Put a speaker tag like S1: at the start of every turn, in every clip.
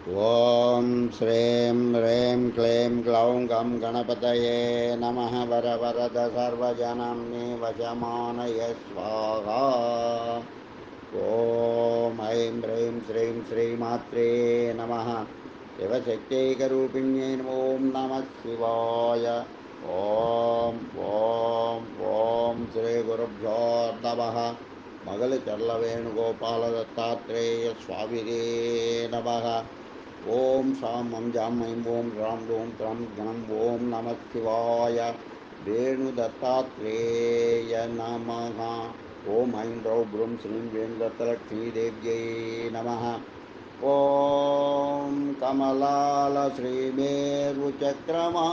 S1: ఓం శ్రీం హ్రీం క్లీం గ్లౌం గం గణపతయే నమః వరవరద సర్వజనం వశమానయ స్వాహా. ఓం ఐం హ్రీం శ్రీం శ్రీమాత్రే నమః. శివశక్తైకరూపిణ్యై ఓం నమః శివాయ. ఓం ఓం ఓం శ్రీ గురుభ్యో నమః. మగలి చర్ల వేణుగోపాల దత్తాత్రేయ స్వామినే నమః. ఓం శాం మం జాం ఐం ఓం రాం ఓం త్రం ఘనం ఓం నమః శివాయ. వేణుదత్తాత్రేయ నమః. ఓం ఐం రౌ బ్రూం శ్రీం వేణుదత్తలక్ష్మీదేవ్యై నమః. ఓం కమలాల శ్రీమేరుచక్రమా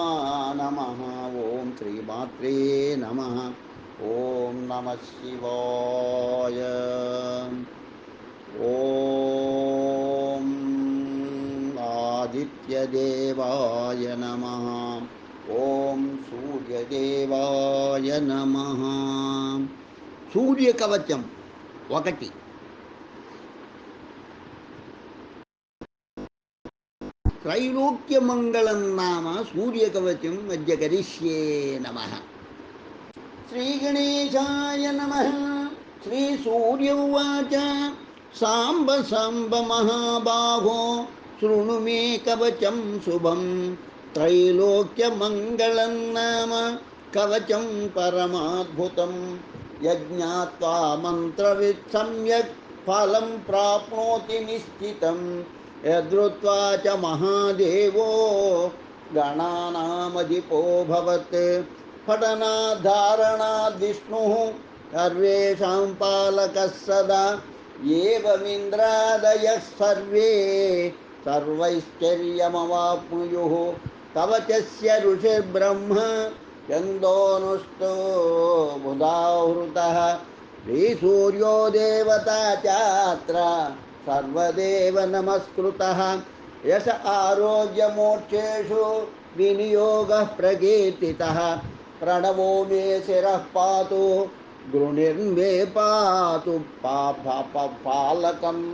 S1: నమః. ఓం శ్రీమాత్రే నమః. ఓం నమః శివాయ. ఓం ఆదిత్యదేవాయ నమః. ఓం సూర్యదేవాయ నమః. సూర్యకవచం 1. त्रैलोक्यमङ्गलं नाम सूर्यकवचं अद्य करिष्ये नमः. श्रीगणेशाय नमः. श्रीसूर्य उवाच साम्ब साम्ब महाबाहो शृणु मे कवचं शुभं त्रैलोक्यमङ्गलं नाम कवचं परमाद्भुतं यज्ञात्वा मन्त्रवित् सम्यक् फलं प्राप्नोति निश्चितं यद्रुत्वा च महादेवो गणानामधिपो भवत् पठनाद्धारणाद् विष्णुः सर्वेषां पालकः सदा एवमिन्द्रादयः सर्वे सर्वैश्चर्यमवाप्नुयुः कवचस्य ऋषिर्ब्रह्म छन्दोनुष्टो बुधावृतः श्रीसूर्यो देवता चात्र सर्वदेव नमस्कृतः यश आरोग्यमोक्षेषु विनियोगः प्रकीर्तितः प्रणवो मे शिरः पातु गृणिर्मे पातु पालकम्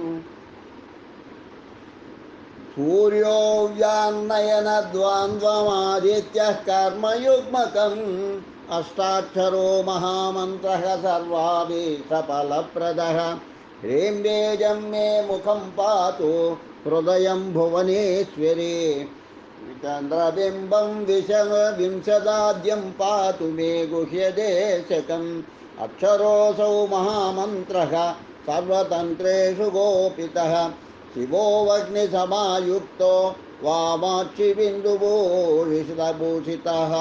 S1: सूर्यो व्यान्नयनद्वान्द्वमादित्यः कर्मयुग्मकम् अष्टाक्षरो महामन्त्रः सर्वाभीष्टफलप्रदः ह्रीं वेजं मे मुखं पातु हृदयं भुवनेश्वरी चन्द्रबिम्बं विंशदाद्यं पातु मे गुह्यदेशकम् अक्षरोऽसौ महामन्त्रः सर्वतन्त्रेषु गोपितः शिवोऽग्निसमायुक्तो वामाक्षिबिन्दुभूषितभूषितः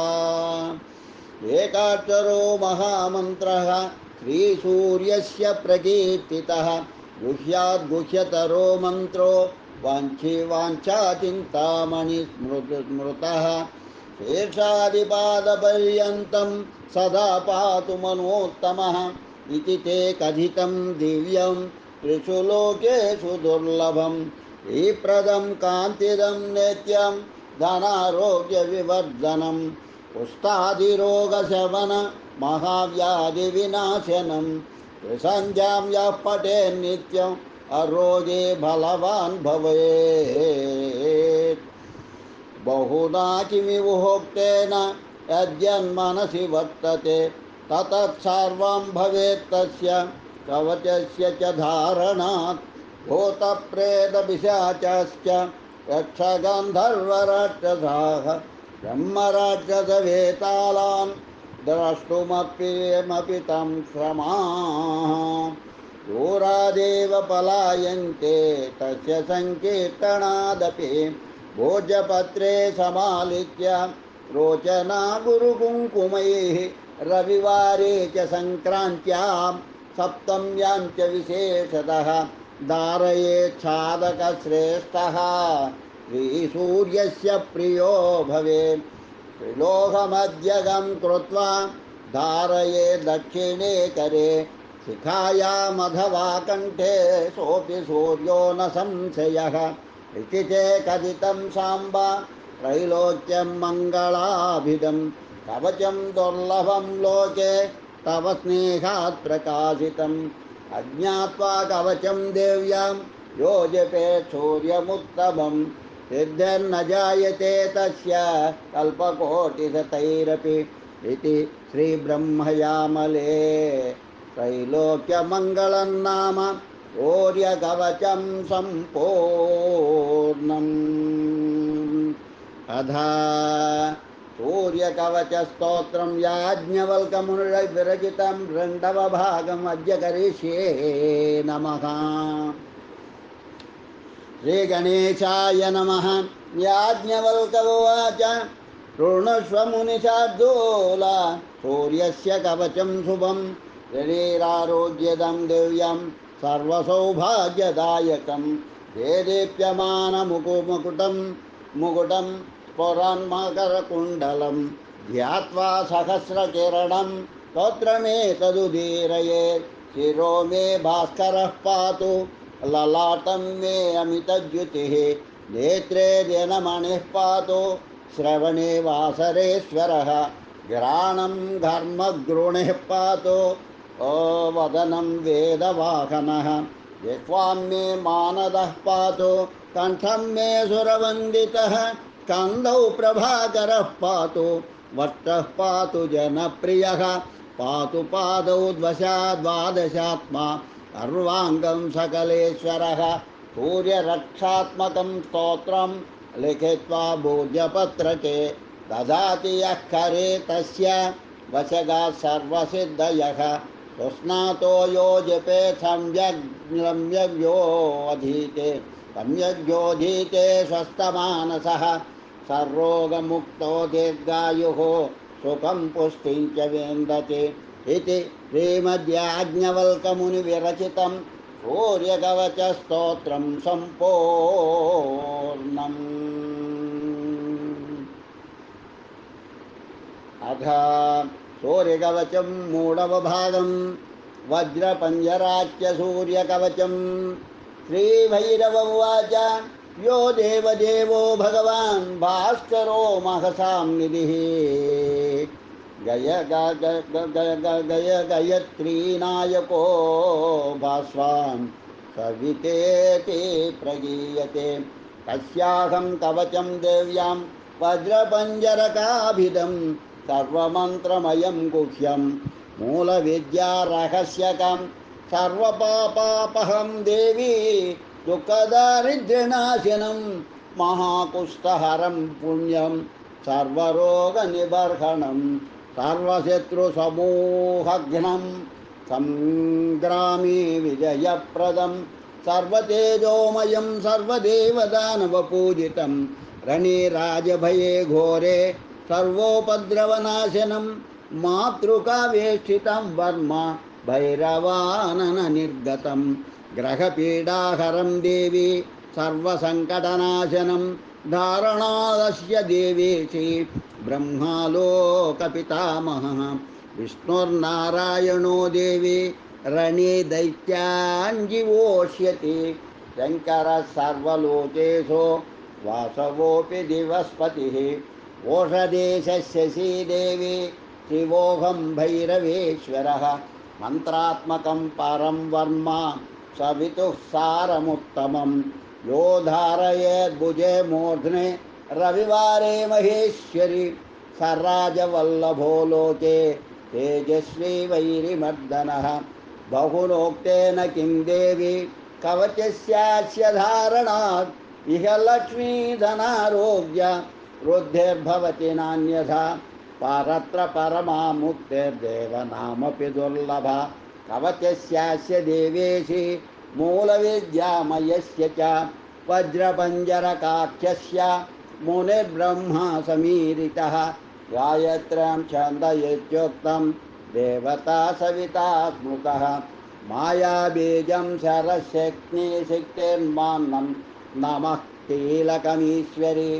S1: एकाक्षरो महामन्त्रः श्रीसूर्यस्य प्रकीर्तितः गुह्याद्गुह्यतरो मन्त्रो वाञ्छाचिन्तामणिस्मृतः शेषादिपादपर्यन्तं सदा पातु मनोत्तमः इति ते कथितं दिव्यं त्रिषु लोकेषु दुर्लभं ईप्रदं कान्तिदं नित्यं धनारोग्यविवर्धनं कुष्ठादिरोगशमन महाव्याधिविनाशनं त्रिसन्ध्यां यः पठेन्नित्यम् अरोगे बलवान् भवेत् बहुधा किमिवोक्तेन यद्यन्मनसि वर्तते ततत्सर्वं भवेत् तस्य कवचस्य च धारणात् भूतप्रेतपिशाचश्च यक्षगन्धर्वराक्षसाः ब्रह्मराक्षसवेतालान् द्रष्टुमपि तं श्रमाः दूरादेव पलायन्ते तस्य संकीर्तनादपि भोजपत्रे समालित्य रोचना गुरुकुङ्कुमैः रविवारे च संक्रान्त्यां सप्तम्यां च विशेषतः धारयेच्छादकश्रेष्ठः श्रीसूर्यस्य प्रियो भवेत् त्रिलोकमध्यगं कृत्वा धारये दक्षिणे करे शिखायामथवा कण्ठे सोऽपि सूर्यो न संशयः इति चे कथितं साम्ब त्रैलोक्यं मङ्गलाभिधं कवचं दुर्लभं लोके तव स्नेहात् प्रकाशितम् अज्ञात्वा कवचं देव्यां यो जपेत् सूर्यमुत्तमं सिद्धिर्न जायते तस्य कल्पकोटिशतैरपि इति श्रीब्रह्मयामले त्रैलोक्यमङ्गलं नाम शौर्यकवचं सम्पूर्णम्। अधा सूर्यकवचस्तोत्रं याज्ञवल्क्यमुनिर्विरचितं रण्डवभागम् अद्य करिष्ये नमः। श्रीगणेशाय नमः। याज्ञवल्क्य उवाच शृणुष्व मुनिशार्दूल सूर्यस्य कवचं शुभं शरीरारोग्यदं दिव्यं सर्वसौभाग्यदायकं मुकुटं स्फुरन्मकरकुण्डलं ध्यात्वा सहस्रकिरणं स्तोत्रमेतदुदीरयेत्। शिरो मे भास्करः पातु ललाटं मे अमितद्युतिः नेत्रे दिनमणिः पातु श्रवणे वासरेश्वरः घ्राणं घर्मगृणिः पातु वदनं वेदवाहनः जिह्वां मे मानदः पातु कण्ठं मे सुरवन्दितः कन्दौ प्रभाकरः पातु वट्टः पातु जनप्रियः पातु पादौ द्वादशात्मा सर्वाङ्गं सकलेश्वरः। सूर्यरक्षात्मकं स्तोत्रं लिखित्वा भोज्यपत्रके ददाति यः करे तस्य वशगात् सर्वसिद्धयः। सुस्नातो यो जपेत् सम्यग्योऽधीते स्वस्थमानसः सर्वरोगमुक्तो दीर्घायुः सुखं पुष्टिं च विन्दति इति श्रीमद्याज्ञवल्क्यमुनिविरचितं सूर्यकवचस्तोत्रं सम्पूर्णम्। अथ सूर्यकवचं मूढवभागं वज्रपञ्जराच्य सूर्यकवचं। श्रीभैरव उवाच यो देवदेवो भगवान् भास्करो महसां निधिः गयत्रीनायको भास्वान् सवितेति प्रगीयते। तस्याहं कवचं देव्यां वज्रपञ्जरकाभिदं सर्वमन्त्रमयं गुह्यं मूलविद्यारहस्यकं सर्वपापापहं देवी दुःखदारिद्र्यनाशनं महाकुष्ठहरं पुण्यं सर्वरोगनिबर्हणं सर्वशत्रुसमूहघ्नं संग्रामे विजयप्रदं सर्वतेजोमयं सर्वदेवदानवपूजितं रणे राजभये घोरे सर्वोपद्रवनाशनं मातृकावेष्टितं वर्म भैरवानननिर्गतं ग्रहपीडाहरं देवी सर्वसङ्कटनाशनं धारणादस्य देवेशि ब्रह्मालोकपितामहः विष्णुर्नारायणो देवी रणे दैत्याञ्जीवोष्यति शङ्करः सर्वलोकेशो वासवोऽपि दिवस्पतिः ओषधेशस्य श्रीदेवी शिवोऽहं भैरवेश्वरः मन्त्रात्मकं परं वर्म सवितुः सारमुत्तमं यो धारयेद्भुजे मूर्ध्ने रविवारे महेश्वरि सर्राजवल्लभो लोके तेजस्वी वैरिमर्दनः बहुनोक्तेन किं देवी कवचस्यास्य धारणात् इह लक्ष्मीधनारोग्य वृद्धिर्भवति नान्यथा परत्र परमा मुक्तिर्देवनामपि दुर्लभा कवचस्यास्य देवेशि मूलविद्यामयस्य च वज्रपञ्जरकाख्यस्य मुनिर्ब्रह्मा समीरितः गायत्र्यां छन्दयित्युक्तं देवता सविता स्मृतः मायाबीजं शरशक्तिर्मान्नं नमः कीलकमीश्वरी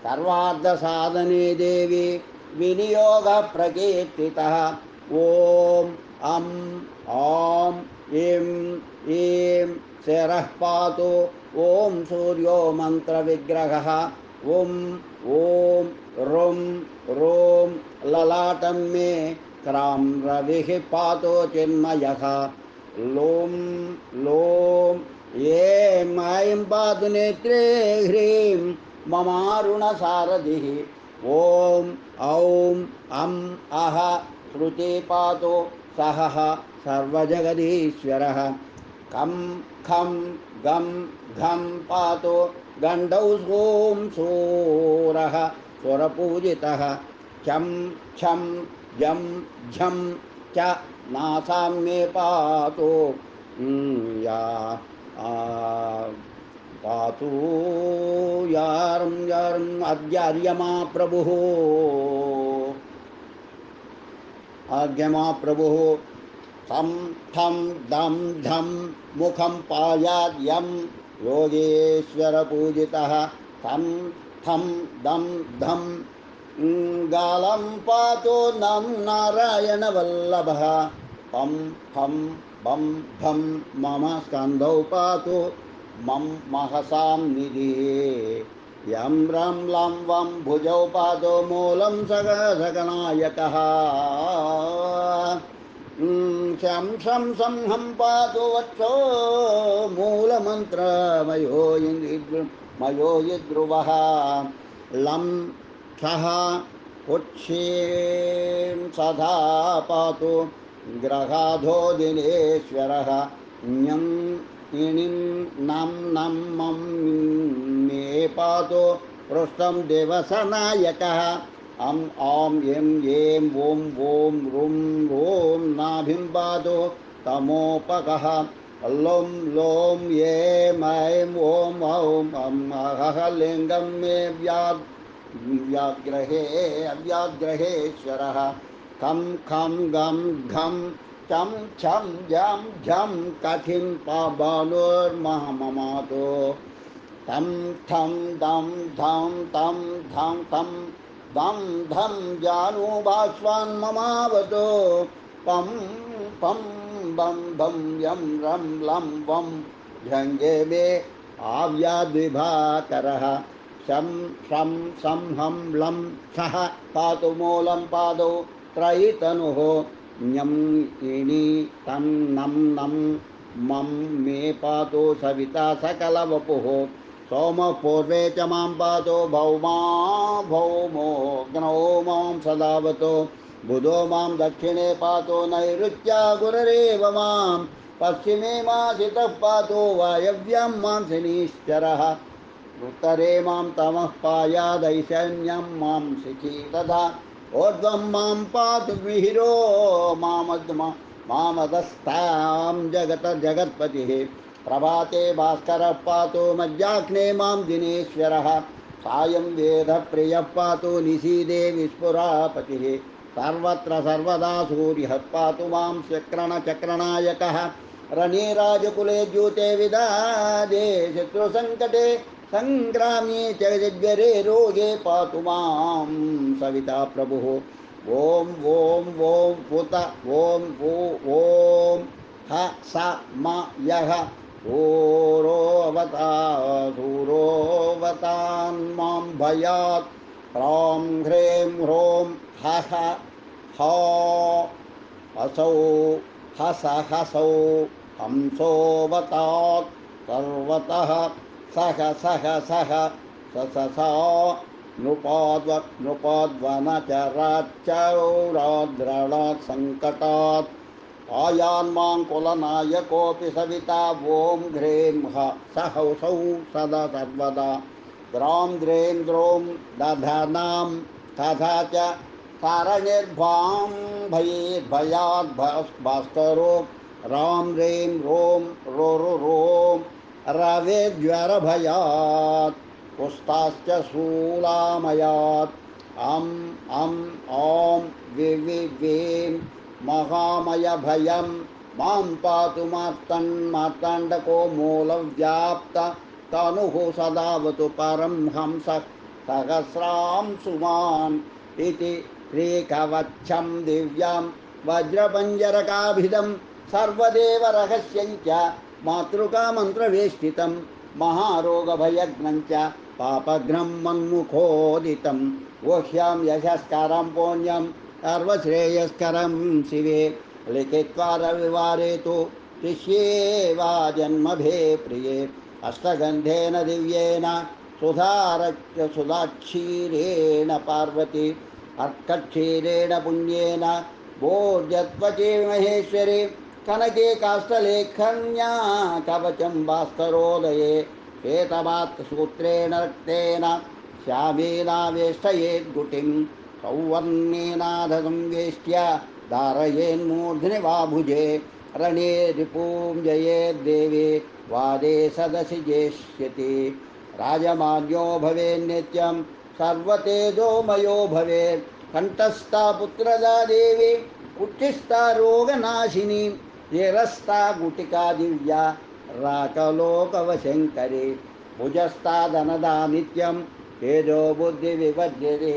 S1: सर्वार्धसाधने देवी विनियोगप्रकीर्तितः ॐ अं औं इं ईं शिरः पातु ॐ सूर्यो मन्त्रविग्रहः ॐ रुं रों ललाटं मे क्रां रविः पातु चिन्मयः लों ऐं ऐं पातु नेत्रे ह्रीं ममारुणसारथिः ॐ औं अं अः श्रुते पातु सहः सर्वजगदीश्वरः खं खं गं घं पातु गण्डौ सों सूरः सुरपूजितः चं छं जं झं च नासां मे पातु या पातु यारं यारम् अद्य अर्यमा प्रभुः आज्ञमा प्रभुः तं ठं दं धं मुखं पायाद्यं योगेश्वरपूजितः तं ठं दं धं गालं पातु नं नारायणवल्लभः पं फं बं भं मम स्कन्धौ पातु मम महसां निधिः यं रं लं वं भुजौ पातु मूलं सकनायकः शं शं संहं पातु वत्सो मूलमन्त्रमयो यद्ध्रुवः लं क्षः उच्छीं सदा पातु ग्रहाधो दिनेश्वरः ञं इणिं नं नं मं मे पातु पृष्ठं देवसनायकः अं आं एं ऐं ॐ ॐ रुं रों नाभिं पातु तमोपकः लों लों ऐं ऐं ॐ औं अं अहः लिङ्गं मे व्याग्रहेश्वरः खं खं गं घं चं छं जं झं कठिं पाबानुर्महममातु तं ठं दं धं तं धं तं दं धं जानुभास्वान्ममावतु पं पं बं भं यं रं लं वं झञ्जे मे आव्याद्विभाकरः शं शं सं हं लं छः पातु मूलं पादौ त्रयीतनुः ञं इणि तं नं नं मं मे पातु सविता सकलवपुः सोमः पूर्वे च मां पातु भौमा भौमोऽग्नौ मां सदावतु बुधो मां दक्षिणे पातु नैऋत्या गुररेव मां पश्चिमे मासितः पातु वायव्यं मां शनीश्चरः उत्तरे मां तमः पायादैशन्यं मां शिखी तथा ऊर्ध्वं मां पातु मिहिरो मामदस्तां जगत्पतिः प्रभाते भास्करः पातु मध्याह्ने मां दिनेश्वरः सायं वेदप्रियः पातु निशीथे विस्फुरापतिः सर्वत्र सर्वदा सूर्यः पातु मां चक्रणनायकः रणे राजकुले द्यूते विदादे शत्रुसङ्कटे संग्रामे च ज्वरे रोगे पातु मां सविता प्रभुः ॐ ॐ ॐ उत ॐ ॐ ह स म यः सूरोऽवतान्मां भयात् ह्रां ह्रीं ह्रों हः ह असौ हस हसौ हंसोऽवतात् सर्वतः सह सह सह ससा नृपाद्वनचराच्चौराद्रणात् सङ्कटात् आयान्माङ्कुलनायकोऽपि सविता ॐ ह्रीं ह सहौसौ सदा सर्वदा द्रां द्रीं द्रौं दधनां तथा च तारणिर्भां भयेर्भयाद् भास्करो रां ह्रीं रों रों रवेज्वरभयात् पुस्ताश्च शूलामयात् अं औं वें महामयभयं मां पातु मार्तण्डको मूलव्याप्त तनुः सदावतु परं हंसः सहस्रां सुमान् इति श्रीकवचं दिव्यां वज्रपञ्जरकाभिदं सर्वदेवरहस्यं च मातृकामन्त्रवेष्टितं महारोगभयघ्नं च पापघ्नं मन्मुखोदितं गुह्यं यशस्करं पुण्यं सर्वश्रेयस्करं शिवे लिखित्वा रविवारे तु शिष्ये वा जन्मभे प्रिये अष्टगन्धेन दिव्येन सुधाक्षीरेण पार्वती अर्कक्षीरेण पुण्येन भोर्जत्वचे महेश्वरी कनके काष्ठलेखन्या कवचं भास्करोदये श्वेतवात् सूत्रेण रक्तेन श्यामेनावेष्टयेद्गुटिं सौवर्णेनाधसंवेष्ट्य धारयेन्मूर्ध्नि वा भुजे रणे रिपुं जयेद्देवी वादे सदसि जेष्यति राजमान्यो भवेन्नित्यं सर्वतेजोमयो भवेत् कण्ठस्था पुत्रदा देवी उच्छिष्टा रोगनाशिनी निरस्ता गुटिका दिव्या राकलोकवशङ्करी भुजस्था धनदा नित्यं तेजो बुद्धिविवर्धिते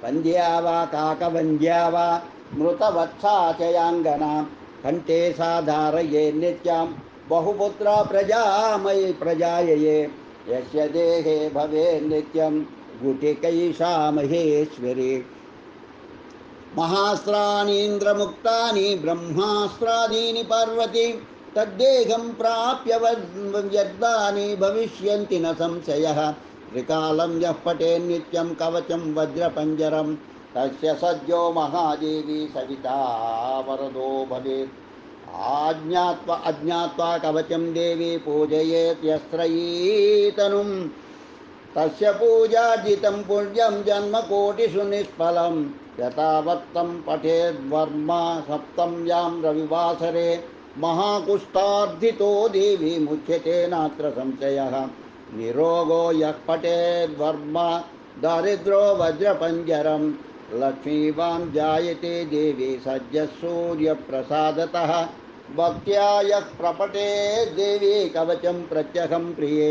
S1: वन्द्या वा काकवन्द्या वा मृतवत्सा चयाङ्गना कण्ठे सा धारये नित्यं बहुपुत्रा प्रजामयी प्रजायये यस्य देहे भवेत् नित्यं गुटिकैषा महेश्वरी महास्त्राणीन्द्रमुक्तानि ब्रह्मास्त्रादीनि पार्वती तद्देहं प्राप्य व्यर्थानि भविष्यन्ति न संशयः त्रिकालं यः पठेत् नित्यं कवचं वज्रपञ्जरं तस्य सद्यो महादेवी सविता वरदो भवेत् अज्ञात्वा कवचं देवी पूजयेत् यस्त्रयीतनुं तस्य पूजार्जितं पुण्यं जन्मकोटिषु निष्फलं यथावत्तं पठेद्वर्मा सप्तम्यां रविवासरे महाकुष्ठार्धितो देवी मुच्यते नात्र संशयः निरोगो यः पठेद्वर्मा दारिद्रो वज्रपञ्जरं लक्ष्मीवां जायते देवी सद्यः सूर्यप्रसादतः भक्त्या यः प्रपठेत् देवी कवचं प्रत्यहं प्रिये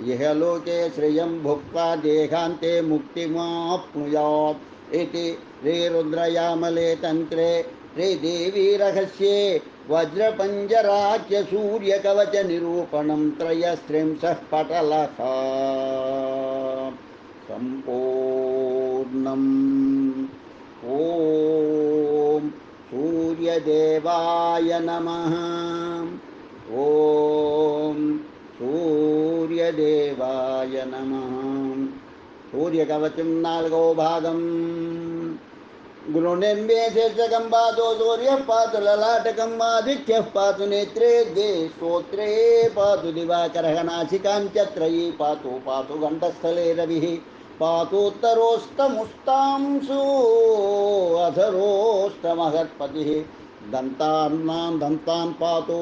S1: यह लोके श्रियं भुक्त्वा देहान्ते मुक्तिमाप्नुयात् इति श्रीरुद्रयामले तन्त्रे श्रीदेवी रहस्ये वज्रपञ्जराख्य सूर्यकवच निरूपणं त्रयस्त्रिंशः पटलः सम्पूर्णम्। ॐ सूर्यदेवाय नमः। ॐ सूर्यदेवाय नमः। सूर्यकवचं नाल्गो भागं गुरुनिर्वेशकं पातु सूर्यः पातु ललाटकम् आदित्यः पातु नेत्रे द्वे स्तोत्रे पातु दिवाकरः नासिकां च त्रयी पातु पातु घण्टस्थले रविः पातुत्तरोस्तमुस्तांसु अधरोष्टमहत्पतिः दन्तान् पातु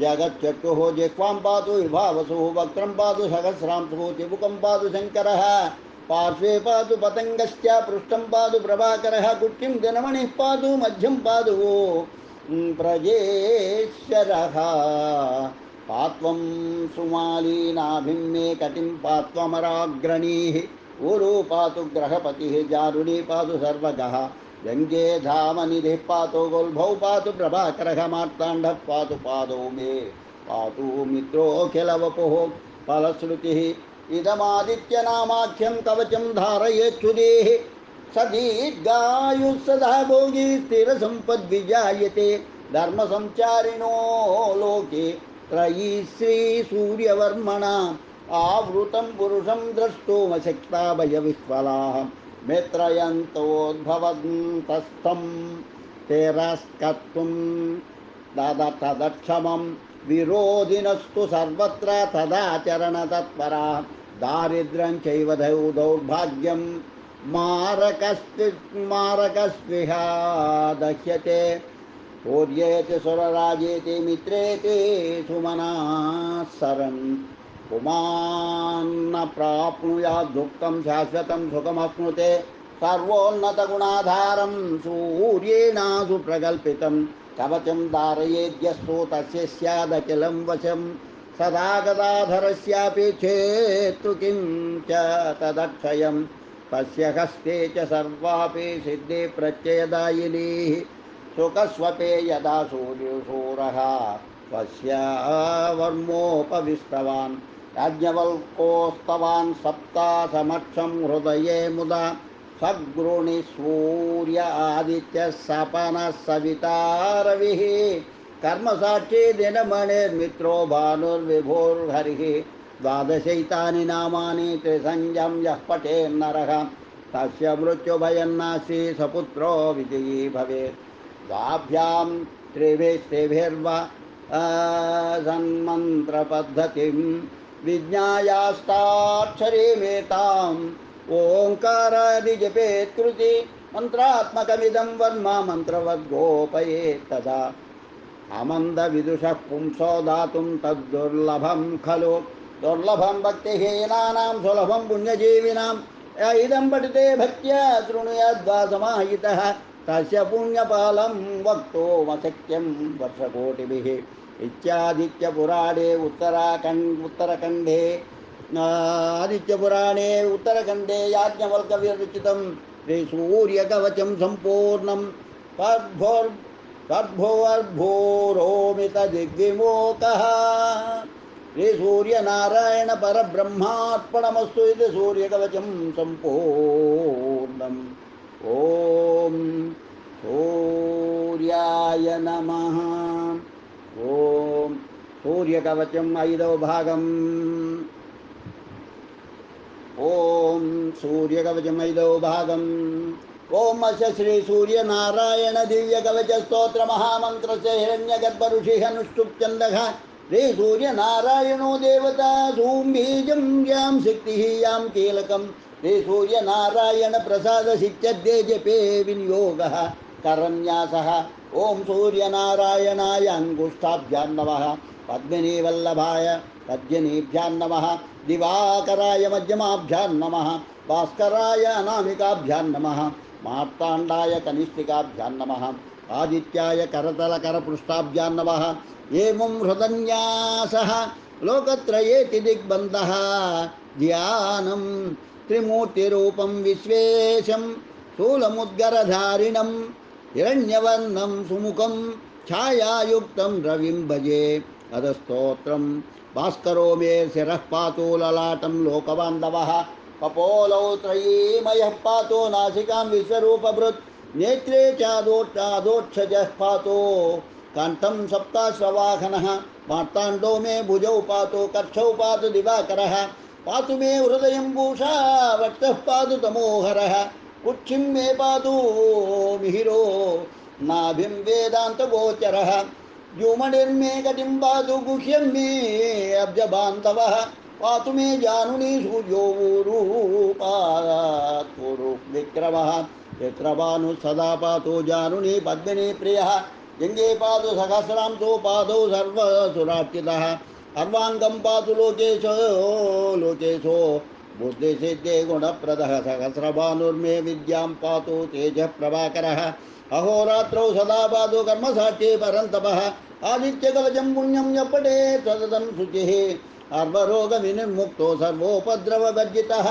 S1: जगच्चक्षुः जिह्वां पातु विभावसुः वक्त्रं पातु सहस्रांशुः चिबुकं पातु शङ्करः पार्श्वे पातु पतङ्गश्च पृष्ठं पातु प्रभाकरः कुक्षिं जनमणिः पातु मध्यं पातु प्रजेश्वरः पात्वं सुमालीनाभिं मे कटिं पात्वमराग्रणीः ऊरू पातु ग्रहपतिः जारुणी पातु सर्वगः गङ्गे धामनिधिः पातु गोल्भौ पातु प्रभाकरः मार्ताण्डः पातु पादौ मे पातु मित्रोऽखिलवपुः फलश्रुतिः इदमादित्यनामाख्यं कवचं धारयेच्छुदेः स दीर्घायुः सदा भोगी स्थिरसम्पद्विजायते धर्मसञ्चारिणो लोके त्रयी श्रीसूर्यवर्मणा आवृतं पुरुषं द्रष्टुमशक्ता भयविह्वलाः मेत्रयन्तोद्भवन्तस्थं तेरस्कर्तुं तदक्षमं विरोधिनस्तु सर्वत्र तदाचरणतत्परा दारिद्र्यं चैव दौर्भाग्यं मारकस्विह दह्यते सूर्येति सुरराजेति मित्रेति सुमनाः सरन् पुमान्न प्राप्नुयात् दुःखं शाश्वतं सुखमप्नुते सर्वोन्नतगुणाधारं सूर्येणासु प्रकल्पितं कवचं धारयेद्यस्तु तस्य स्यादखिलं वशं सदा गदाधरस्यापि चेत्तु किं च तदक्षयं तस्य हस्ते च सर्वापि सिद्धि प्रत्ययदायिनीः सुखस्वपे यदा सूर्यसूरः तस्य वर्मोपविष्टवान् याज्ञवल्क्योस्तवान् सप्तासमक्षं हृदये मुदा सद्गृणि सूर्य आदित्यः सपनः सविता रविः कर्मसाक्षी दिनमणिर्मित्रो भानुर्विभुर्हरिः ద్వాదశైతాని నామాని త్రిసంధ్యం యః పఠేన్నరః తస్య మృత్యుభయం నాస్తి సపుత్రో విజయీ భవేత్. ద్వాభ్యాం త్రిభిస్తేభిర్వా సన్మంత్రపద్ధతిం విజ్ఞాయాష్టాక్షరీమేతాం ఓంకారాది జపేత్ కృతి మంత్రాత్మకమిదం వర్మ మంత్రవద్గోపయేత్ తదా అమంద విదుషః పుంసో దాతుం తద్దుర్లభం ఖలు దుర్లభం భక్తిహీనానాం సులభం పుణ్యజీవినాం ఇదం పఠితే భక్త్యా శృణుయాద్వా సమాహితః తస్య పుణ్యఫలం వక్తుమశక్యం వర్షకోటిభిః. ఇత్యాదిత్యపురాణే ఉత్తరఖండే ఆదిత్యపురాణే ఉత్తరఖండే యాజ్ఞవల్క్యవిరచితం శ్రీసూర్యకవచం సంపూర్ణం తద్భోర్భూరోమితదిగ్విమోకః. శ్రీసూర్యనారాయణ పరబ్రహ్మార్పణమస్తు. ఇది సూర్యకవచం సంపూర్ణం. ఓం సూర్యాయ నమః. ఓం సూర్యకవచం 5వ భాగం. ఓం సూర్యకవచం 5వ భాగం. ఓం అస్య శ్రీ సూర్యనారాయణ దివ్యకవచ స్తోత్ర మహామంత్రస్య హిరణ్యగర్భ ఋషిః అనుష్ఠుప్ఛందః. శ్రీ సూర్యనారాయణో దేవతా సూంబీజం యాం శక్తిః యాం కీలకం. శ్రీ సూర్యనారాయణ ప్రసాద సిద్ధ్యర్థే జపే వినియోగః కరన్యాసః. ఓం సూర్యనారాయణాయ అంగుష్టాభ్యాం నమః. పద్మినీవల్లభాయ తజ్జనీభ్యాం నమః. దివాకరాయ మధ్యమాభ్యాం నమః. భాస్కరాయ అనామికాభ్యాం నమః. మార్తాండాయ కనిష్ఠికాభ్యాం నమః. ఆదిత్యాయ కరతలకరపృష్ఠాభ్యాం నమః. ఏమం హృదన్యాసః లోకత్రయేతి దిగ్బంధః. ధ్యానం త్రిమూర్తిరూపం విశ్వేశం శూలముద్గరధారిణం హిరణ్యవర్ణం సుముఖం ఛాయాయుక్తం రవిం భజే. అధస్తోత్రం భాస్కరో మే శిరః పాతు లలాటం లోకబాంధవః. కపోలౌ త్రయీమయః పాతు నాసికాం విశ్వరూపభృత్. నేత్రే చాదోక్షజః పాతు కంఠం సప్తాశ్వవాహనః. మార్తాండో మే భుజౌ పాతు కక్షౌ పాతు దివాకరः. పాతు మే హృదయం పూషా వక్షః పాతు తమోహరः. కుక్షిం మే పాతు మిహిరో నాభిం వేదాంతగోచరः. ద్యుమణిర్మే గతిం పాతు గుహ్యం మే అబ్జబాంధవः. పాతు మే జానుని సూర్యో ఊరూపాత్ కురు విక్రమः. చిత్రభాను సదా పాతు జానుని పద్మిని ప్రియः. జంగే పాతు సహస్రాంశో పాదౌ సర్వసురార్చితः. సర్వాంగం పాతు లోకేశో బుద్ధిసిద్ధే గుణప్రదः. సహస్రభానుర్మే విద్యాం పాతు తేజః ప్రభాకరः. అహోరాత్రౌ సదా పాతు కర్మసాక్షి పరంతపః. ఆదిత్యకవచం పుణ్యం యప్పటే సతతం శుచిః. సర్వరోగ వినిర్ముక్తో సర్వోపద్రవవర్జితः.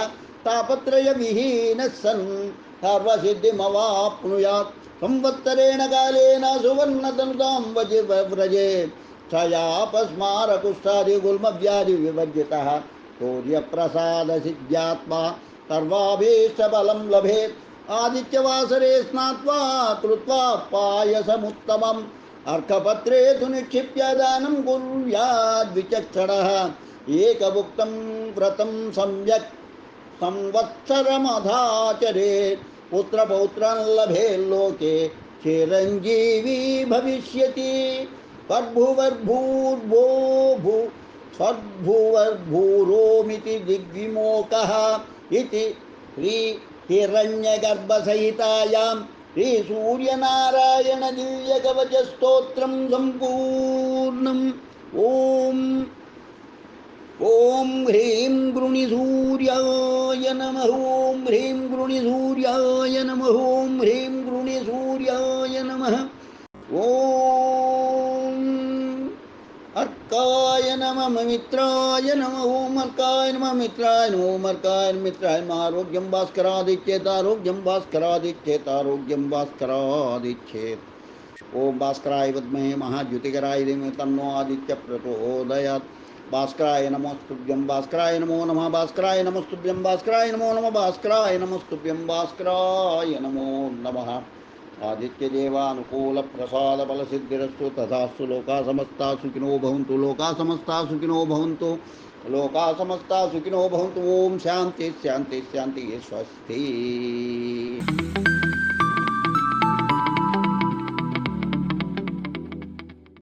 S1: తాపత్రయ విహీనः సన్ సర్వసిద్ధిమవాప్నుయాత్. సంవత్సరేణ కాలేన సువర్ణతనుతాం వ్రజే. క్షయాపస్మారకుష్ఠాది గుల్మవ్యాధి వివర్జితः. సూర్యప్రసాద సిద్ధ్యాత్మా సర్వాభీష్టఫలం లభేత్. ఆదిత్యవాసరే స్నాత్వా కృత్వా పాయసముత్తమం. అర్కపత్రే తు నిక్షిప్య దానం కుర్యాద్విచక్షణः. ఏకభుక్తం వ్రతం సమ్యక్ సంవత్సరమధాచరేత్. పుత్రపౌత్రం లభేల్లోకే చిరంజీవీ భవిష్యతి. సద్భువర్భూరోమితి దిగ్విమోకః. ఇది శ్రీ హిరణ్యగర్భసహితాయాం శ్రీ సూర్యనారాయణ దివ్యకవచ స్తోత్రం సంపూర్ణం. ఓం ఓం హ్రీం గృణిసూర్యాయ నమః. ఓం హ్రీం గృణిసూర్యాయ నమః. ఓం హ్రీం గృణిసూర్యాయ నమః. ఓం అర్కాయ నమః మిత్రాయ నమః. ఓం అర్కాయ నమః మిత్రాయ నమః. ఓం అర్కాయ మిత్రాయ నమః. ఆరోగ్యం భాస్కరాదిచ్చేత్. ఆరోగ్యం భాస్కరాదిచ్చేత్. ఆరోగ్యం భాస్కరాదిచ్చేత్. ఓం భాస్కరాయ విద్మహే మహాద్యుతికరాయ ధీమహి తన్నో ఆదిత్య ప్రచోదయాత్. భాస్కరాయ నమోస్తుభ్యం. భాస్కరాయ నమో నమః. భాస్కరాయ నమోస్తుభ్యం. భాస్కరాయ నమో నమః. భాస్కరాయ నమోస్తుభ్యం. భాస్కరాయ నమో నమః. आदित्यदेवानुकूलप्रसादबलसिद्धिरस्तु तथास्तु। लोकाः समस्ताः सुखिनो भवन्तु। लोकाः समस्ताः सुखिनो भवन्तु। लोकाः समस्ताः सुखिनो भवन्तु। ओम शांति शांति शांति। स्वस्ति।